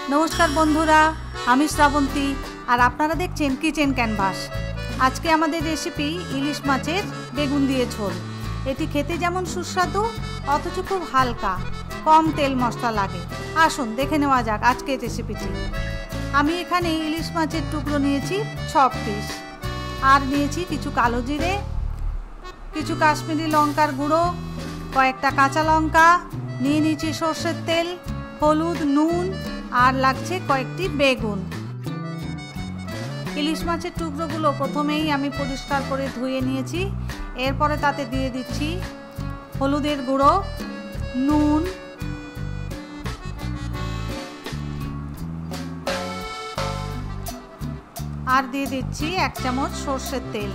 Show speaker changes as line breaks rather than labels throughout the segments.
नमस्कार बंधुरा आमी श्रावंती और आपनारा देखছেন किचेन कैनभास। आज के आमादेर रेसिपि इलिश माछेर बेगुन दिए झोल। एटी खेते जेमन सुस्वादु अथच खूब हालका कम तेल मशला लागे। आसुन देखे नेওয়া যাক आजकेर रेसिपिटी। आमी एखाने इलिश माछेर टुकरो निয়েছি 6 पिस और निয়েছি किछु कालो जिरे, किछु काश्मीरी लंकार गुड़ो, कयेकटा काँचा लंका, निয়ে নিয়েছি সরষের तेल, हलुद, नुन और लागছে কয়েকটি বেগুন। ইলিশ মাছের টুকরোগুলো প্রথমেই আমি পরিষ্কার করে ধুয়ে নিয়েছি। এরপরে তাতে দিয়ে দিচ্ছি হলুদের গুঁড়ো, নুন, আর দিয়ে দিচ্ছি 1 চামচ সরষের তেল।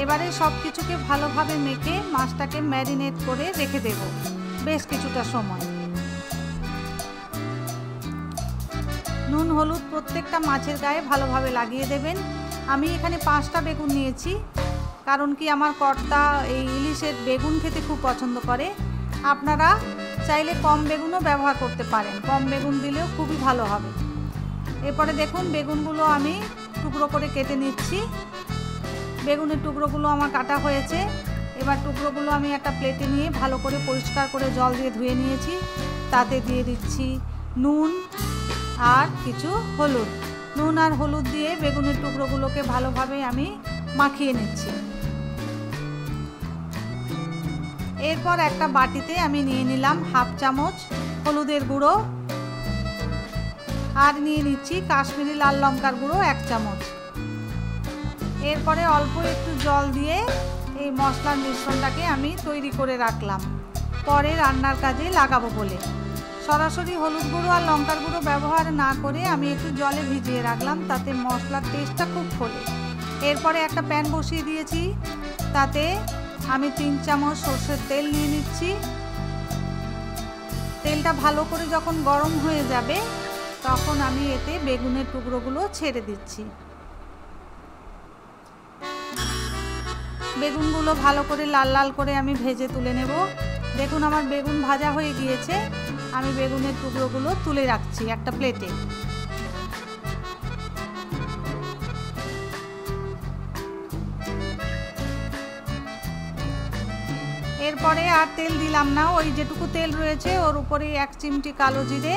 এবারে সব কিছুকে ভালোভাবে মেখে মাছটাকে ম্যারিনেট করে রেখে দেব বেশ কিছুটা সময়। নুন হলুদ প্রত্যেকটা মাছের গায়ে ভালোভাবে লাগিয়ে দেবেন। আমি এখানে 5টা বেগুন নিয়েছি, কারণ কি আমার কর্তা এই ইলিশের বেগুন খেতে খুব পছন্দ করে। আপনারা চাইলে কম বেগুনও ব্যবহার করতে পারেন, কম বেগুন দিলেও খুবই ভালো হবে। এরপরে দেখুন বেগুনগুলো আমি টুকরো করে কেটে নিচ্ছি। বেগুনের টুকরোগুলো আমার কাটা হয়েছে। এবার টুকরোগুলো আমি একটা প্লেটে নিয়ে ভালো করে পরিষ্কার করে জল দিয়ে ধুয়ে নিয়েছি। তাতে দিয়ে দিচ্ছি নুন আর কিছু হলুদ। নুন আর হলুদ দিয়ে বেগুনের টুকরোগুলোকে ভালোভাবে আমি মাখিয়ে নিচ্ছি। এরপর একটা বাটিতে আমি নিয়ে নিলাম 1/2 চামচ হলুদের গুঁড়ো আর নিয়ে নিচ্ছি কাশ্মীরি লাল লঙ্কার গুঁড়ো 1 চামচ। এরপরে অল্প একটু জল দিয়ে এই মশলার মিশ্রণটাকে আমি তৈরি করে রাখলাম পরে রান্নার কাজে লাগাবো বলে। সরাসরি হলুদ গুঁড়ো আর লঙ্কার গুঁড়ো ব্যবহার না করে আমি একটু জলে ভিজিয়ে রাখলাম, তাতে মশলার টেস্টটা খুব ফোলে। এরপরে একটা প্যান বসিয়ে দিয়েছি, তাতে আমি 3 চামচ সরষের তেল নিয়ে নিচ্ছি। তেলটা ভালো করে যখন গরম হয়ে যাবে তখন আমি এতে বেগুনের টুকরোগুলো ছেড়ে দিচ্ছি। বেগুনগুলো ভালো করে লাল লাল করে আমি ভেজে তুলে নেব। দেখুন আমার বেগুন ভাজা হয়ে গিয়েছে। আমি বেগুনের টুকরোগুলো তুলে রাখছি একটা প্লেটে। এরপরে আর তেল দিলাম না, ওই যেটুকু তেল রয়েছে ওর উপরে 1 চিমটি কালো জিরে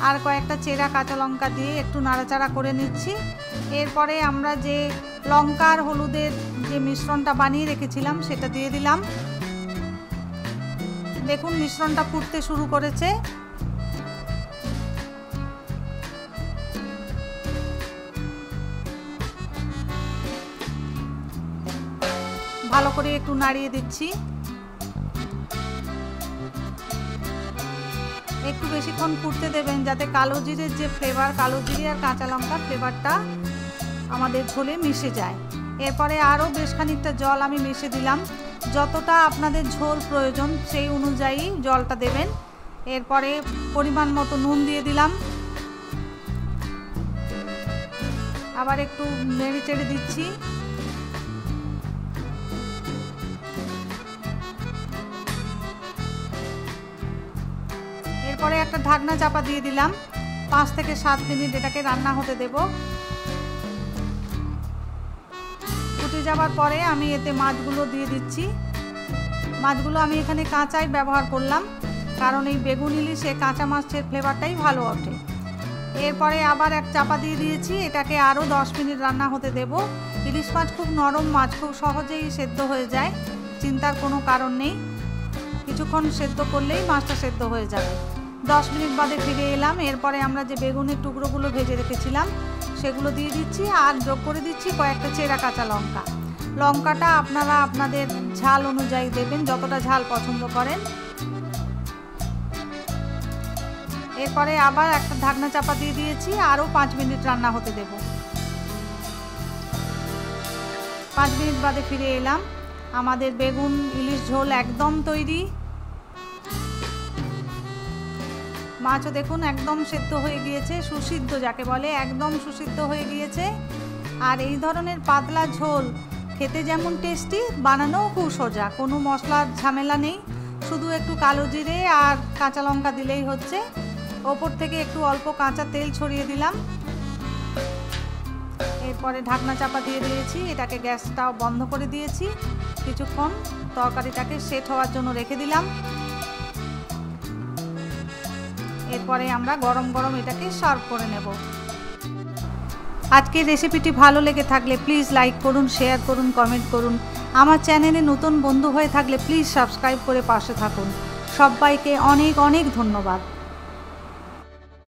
আর কয়েকটা চেরা কাঁচা লঙ্কা দিয়ে একটু নাড়াচাড়া করে নিচ্ছি। এরপরে আমরা যে লঙ্কা আর হলুদের যে মিশ্রণটা বানিয়ে রেখেছিলাম সেটা দিয়ে দিলাম। দেখুন মিশ্রণটা ফুটতে শুরু করেছে। ভালো করে একটু নাড়িয়ে দিচ্ছি। একটু বেশিক্ষণ ফুটতে দেবেন যাতে কালো জিরের যে ফ্লেভার, কালো জিরে আর কাঁচা লঙ্কার ফ্লেভারটা আমাদের ঝোলে মিশে যায়। এরপরে আরও বেশ খানিকটা জল আমি মিশে দিলাম। যতটা আপনাদের ঝোল প্রয়োজন সেই অনুযায়ী জলটা দেবেন। এরপরে পরিমাণ মতো নুন দিয়ে দিলাম। আবার একটু নেড়ে চেড়ে দিচ্ছি। এরপরে একটা ঢাকনা চাপা দিয়ে দিলাম। 5 থেকে 7 মিনিট এটাকে রান্না হতে দেব। ফুটে যাওয়ার পরে আমি এতে মাছগুলো দিয়ে দিচ্ছি। মাছগুলো আমি এখানে কাঁচাই ব্যবহার করলাম, কারণ এই বেগুন ইলিশে কাঁচা মাছের ফ্লেভারটাই ভালো ওঠে। এরপরে আবার এক চাপা দিয়ে দিয়েছি। এটাকে আরও 10 মিনিট রান্না হতে দেব। ইলিশ মাছ খুব নরম মাছ, খুব সহজেই সেদ্ধ হয়ে যায়, চিন্তার কোনো কারণ নেই। কিছুক্ষণ সেদ্ধ করলেই মাছটা সেদ্ধ হয়ে যাবে। 10 মিনিট বাদে ফিরে এলাম। এরপরে আমরা যে বেগুনের টুকরোগুলো ভেজে রেখেছিলাম সেগুলো দিয়ে দিচ্ছি আর যোগ করে দিচ্ছি কয়েকটা চেরা কাঁচা লঙ্কা। লঙ্কাটা আপনারা আপনাদের ঝাল অনুযায়ী দেবেন, যতটা ঝাল পছন্দ করেন। এরপরে আবার একটা ঢাকনা চাপা দিয়ে দিয়েছি, আরও 5 মিনিট রান্না হতে দেব। 5 মিনিট বাদে ফিরে এলাম। আমাদের বেগুন ইলিশ ঝোল একদম তৈরি। মাছও দেখুন একদম সেদ্ধ হয়ে গিয়েছে, সুসিদ্ধ যাকে বলে, একদম সুসিদ্ধ হয়ে গিয়েছে। আর এই ধরনের পাতলা ঝোল খেতে যেমন টেস্টি, বানানোও খুব সোজা, কোনো মশলার ঝামেলা নেই। শুধু একটু কালো জিরে আর কাঁচা লঙ্কা দিলেই হচ্ছে। ওপর থেকে একটু অল্প কাঁচা তেল ছড়িয়ে দিলাম। এরপরে ঢাকনা চাপা দিয়ে দিয়েছি, এটাকে গ্যাসটাও বন্ধ করে দিয়েছি। কিছুক্ষণ তরকারিটাকে সেট হওয়ার জন্য রেখে দিলাম। এরপরে আমরা গরম গরম এটাকে সার্ভ করে নেব। আজকের রেসিপিটি ভালো লেগে থাকলে প্লিজ লাইক করুন, শেয়ার করুন, কমেন্ট করুন। আমার চ্যানেলে নতুন বন্ধু হয়ে থাকলে প্লিজ সাবস্ক্রাইব করে পাশে থাকুন। সবাইকে অনেক অনেক ধন্যবাদ।